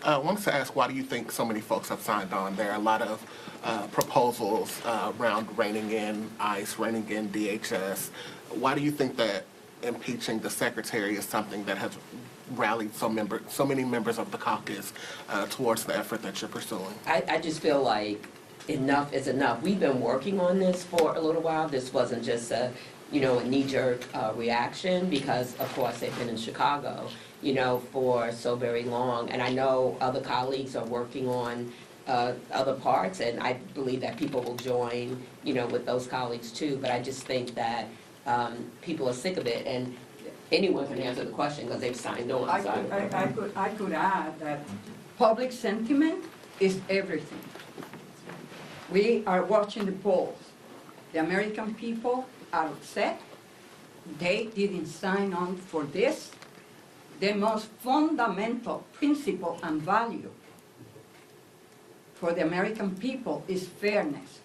I wanted to ask, why do you think so many folks have signed on? There are a lot of proposals around reining in ICE, reining in DHS. Why do you think that impeaching the secretary is something that has rallied so many members of the caucus towards the effort that you're pursuing? I just feel like enough is enough. We've been working on this for a little while. This wasn't just a knee-jerk reaction, because of course they've been in Chicago, for so very long. And I know other colleagues are working on other parts, and I believe that people will join, with those colleagues too. But I just think that people are sick of it, and anyone can answer the question because they've signed on. I could add that public sentiment is everything. We are watching the polls. The American people are upset. They didn't sign on for this. The most fundamental principle and value for the American people is fairness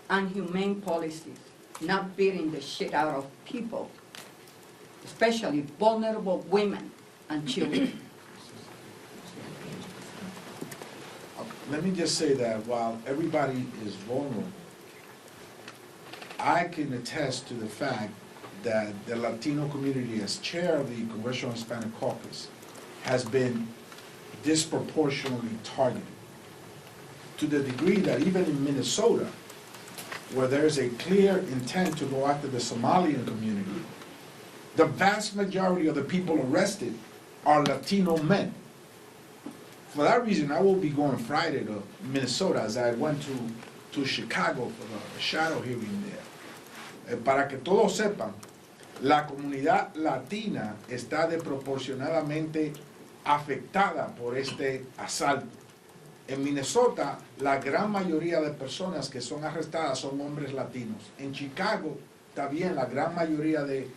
and humane policies, not beating the shit out of people, especially vulnerable women and children. Let me just say that while everybody is vulnerable, I can attest to the fact that the Latino community, as chair of the Congressional Hispanic Caucus, has been disproportionately targeted, to the degree that even in Minnesota, where there is a clear intent to go after the Somalian community, the vast majority of the people arrested are Latino men. For that reason, I will be going Friday to Minnesota, as I went to Chicago for the shadow hearing there. Para que todos sepan, la comunidad latina está desproporcionadamente afectada por este asalto. En Minnesota, la gran mayoría de personas que son arrestadas son hombres latinos. En Chicago, también la gran mayoría de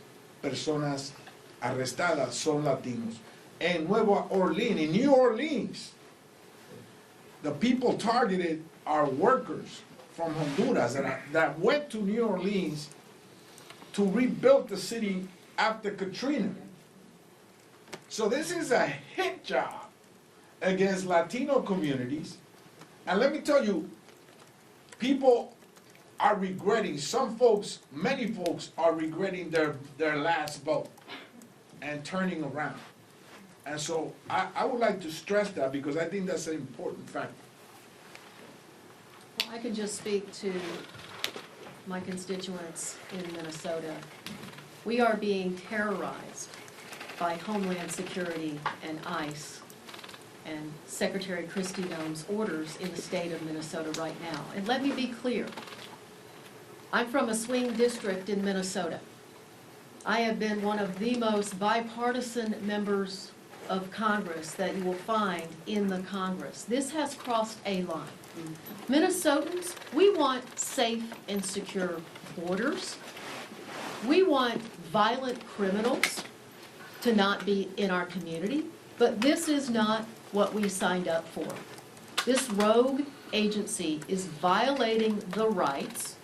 personas arrestadas son latinos. En Nueva Orleans, in New Orleans, the people targeted are workers from Honduras that went to New Orleans to rebuild the city after Katrina. So this is a hit job against Latino communities. And let me tell you, people are regretting, many folks are regretting their last vote and turning around. And so I would like to stress that, because I think that's an important factor. Well, I can just speak to my constituents in Minnesota. We are being terrorized by Homeland Security and ICE and Secretary Kristi Noem's orders in the state of Minnesota right now. And let me be clear, I'm from a swing district in Minnesota. I have been one of the most bipartisan members of Congress that you will find in the Congress. This has crossed a line. Minnesotans, we want safe and secure borders. We want violent criminals to not be in our community, but this is not what we signed up for. This rogue agency is violating the rights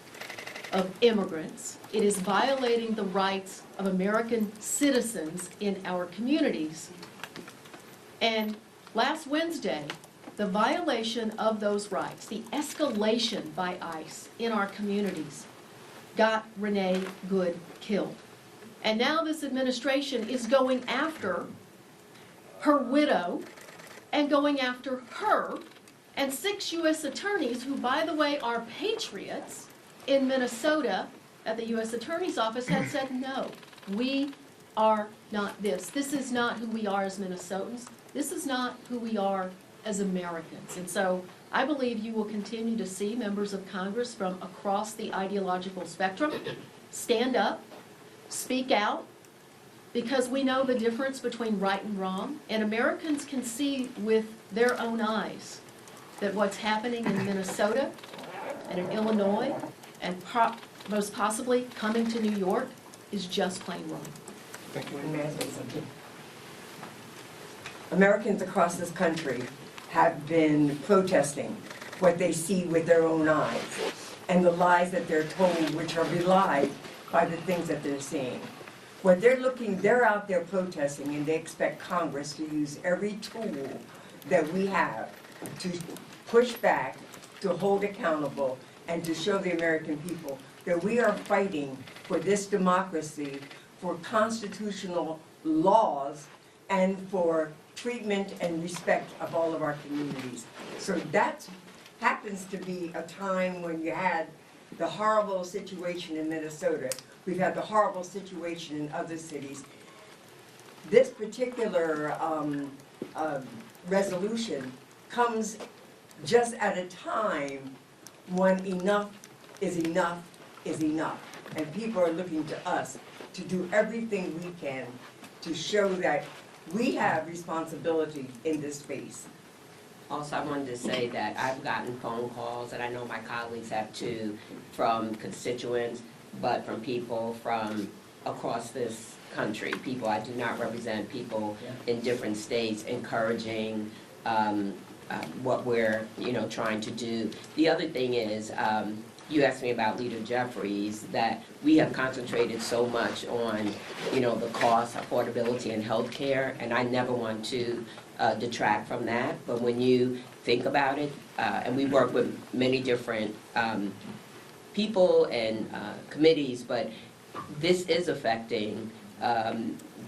of immigrants. It is violating the rights of American citizens in our communities. And last Wednesday, the violation of those rights, the escalation by ICE in our communities, got Renee Good killed. And now this administration is going after her widow and going after her and 6 U.S. attorneys who, by the way, are patriots in Minnesota at the U.S. Attorney's Office had said, no, we are not this. This is not who we are as Minnesotans. This is not who we are as Americans. And so I believe you will continue to see members of Congress from across the ideological spectrum stand up, speak out, because we know the difference between right and wrong, and Americans can see with their own eyes that what's happening in Minnesota and in Illinois and most possibly coming to New York is just plain wrong. Thank you. May I say something? Americans across this country have been protesting what they see with their own eyes and the lies that they're told, which are belied by the things that they're seeing. What they're out there protesting, and they expect Congress to use every tool that we have to push back, to hold accountable, and to show the American people that we are fighting for this democracy, for constitutional laws, and for treatment and respect of all of our communities. So that happens to be a time when you had the horrible situation in Minnesota. We've had the horrible situation in other cities. This particular resolution comes just at a time when enough is enough is enough. And people are looking to us to do everything we can to show that we have responsibility in this space. Also, I wanted to say that I've gotten phone calls, and I know my colleagues have too, from constituents, but from people from across this country. People I do not represent, people in different states encouraging what we're, trying to do. The other thing is, you asked me about Leader Jeffries, that we have concentrated so much on, the cost, affordability, and healthcare, and I never want to detract from that. But when you think about it, and we work with many different people and committees, but this is affecting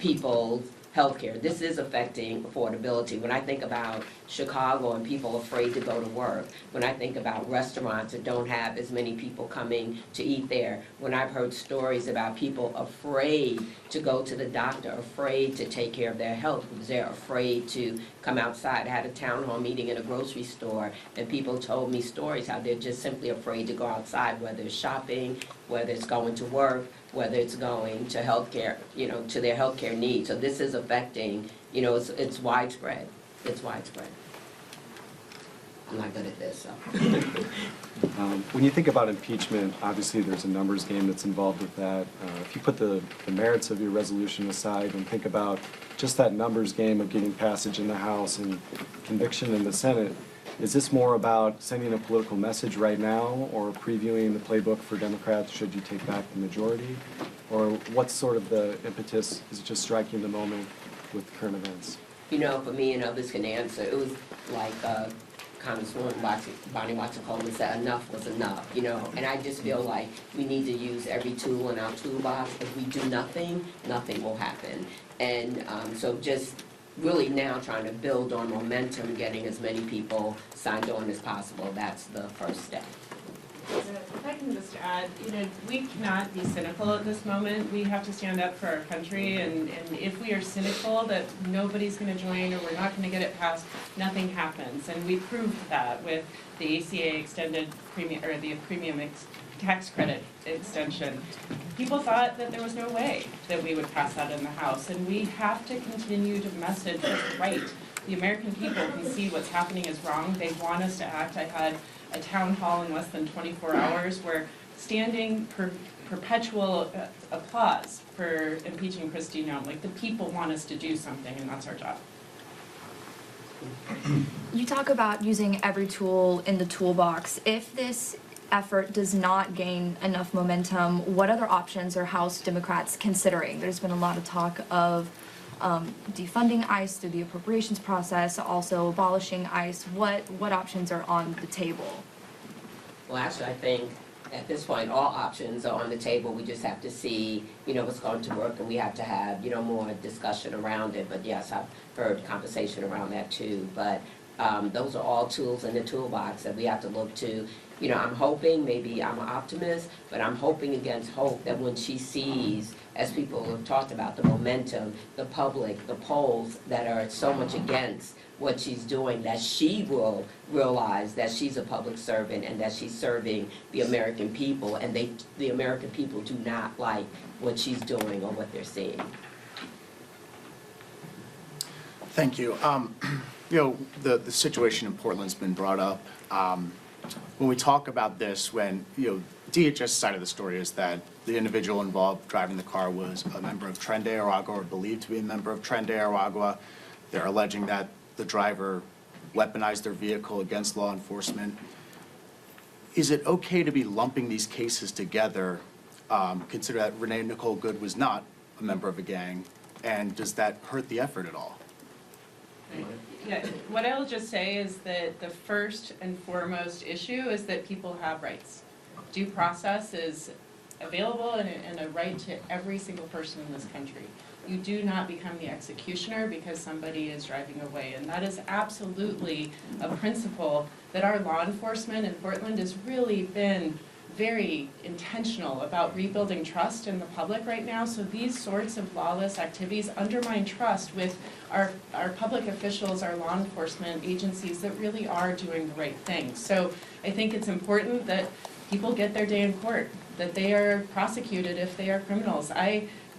people's healthcare. This is affecting affordability. When I think about Chicago and people afraid to go to work, when I think about restaurants that don't have as many people coming to eat there, when I've heard stories about people afraid to go to the doctor, afraid to take care of their health because they're afraid to come outside. I had a town hall meeting in a grocery store, and people told me stories how they're just simply afraid to go outside, whether it's shopping, whether it's going to work, whether it's going to healthcare, to their healthcare needs. So this is affecting, it's widespread. It's widespread. I'm not good at this, so. When you think about impeachment, obviously there's a numbers game that's involved with that. If you put the merits of your resolution aside and think about just that numbers game of getting passage in the House and conviction in the Senate, is this more about sending a political message right now or previewing the playbook for Democrats should you take back the majority? Or what's sort of the impetus? Is it just striking the moment with current events? For me, and others can answer, it was like Congresswoman Bonnie Watson-Coleman said, enough was enough, and I just feel like we need to use every tool in our toolbox. If we do nothing, nothing will happen. And so just really now trying to build on momentum, getting as many people signed on as possible, that's the first step. If I can just add, we cannot be cynical at this moment. We have to stand up for our country, and if we are cynical that nobody's going to join or we're not going to get it passed, nothing happens. And we proved that with the ACA extended premium, or the premium tax credit extension. People thought that there was no way that we would pass that in the House, and we have to continue to message what's right. The American people can see what's happening is wrong. They want us to act. I had a town hall in less than 24 hours where standing perpetual applause for impeaching Kristi Noem. Like, the people want us to do something, and that's our job. You talk about using every tool in the toolbox. If this effort does not gain enough momentum, what other options are House Democrats considering? There's been a lot of talk of defunding ICE through the appropriations process, also abolishing ICE. What options are on the table? Well, actually, I think at this point, all options are on the table. We just have to see, what's going to work, and we have to have, more discussion around it. But yes, I've heard conversation around that too. But those are all tools in the toolbox that we have to look to. I'm hoping, maybe I'm an optimist, but I'm hoping against hope that when she sees, as people have talked about, the momentum, the public, the polls that are so much against what she's doing, that she will realize that she's a public servant and that she's serving the American people, and the American people do not like what she's doing or what they're seeing. Thank you. The situation in Portland's been brought up. When we talk about this, when, DHS side of the story is that the individual involved driving the car was a member of Tren de Aragua, or believed to be a member of Tren de Aragua. They're alleging that the driver weaponized their vehicle against law enforcement. Is it okay to be lumping these cases together, consider that Renee Nicole Good was not a member of a gang, and does that hurt the effort at all? Yeah, what I'll just say is that the first and foremost issue is that people have rights. Due process is available and a right to every single person in this country. You do not become the executioner because somebody is driving away. And that is absolutely a principle that our law enforcement in Portland has really been very intentional about rebuilding trust in the public right now. So these sorts of lawless activities undermine trust with our public officials, our law enforcement agencies that really are doing the right thing. So I think it's important that people get their day in court, that they are prosecuted if they are criminals.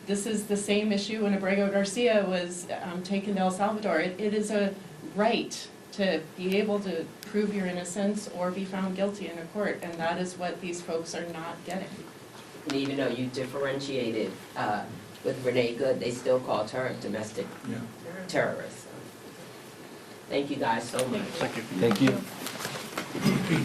This is the same issue when Abrego Garcia was taken to El Salvador. It is a right to be able to prove your innocence or be found guilty in a court, and that is what these folks are not getting. And even though you differentiated with Renee Good, they still called her a domestic terrorist. Thank you guys so much. Thank you. Thank you.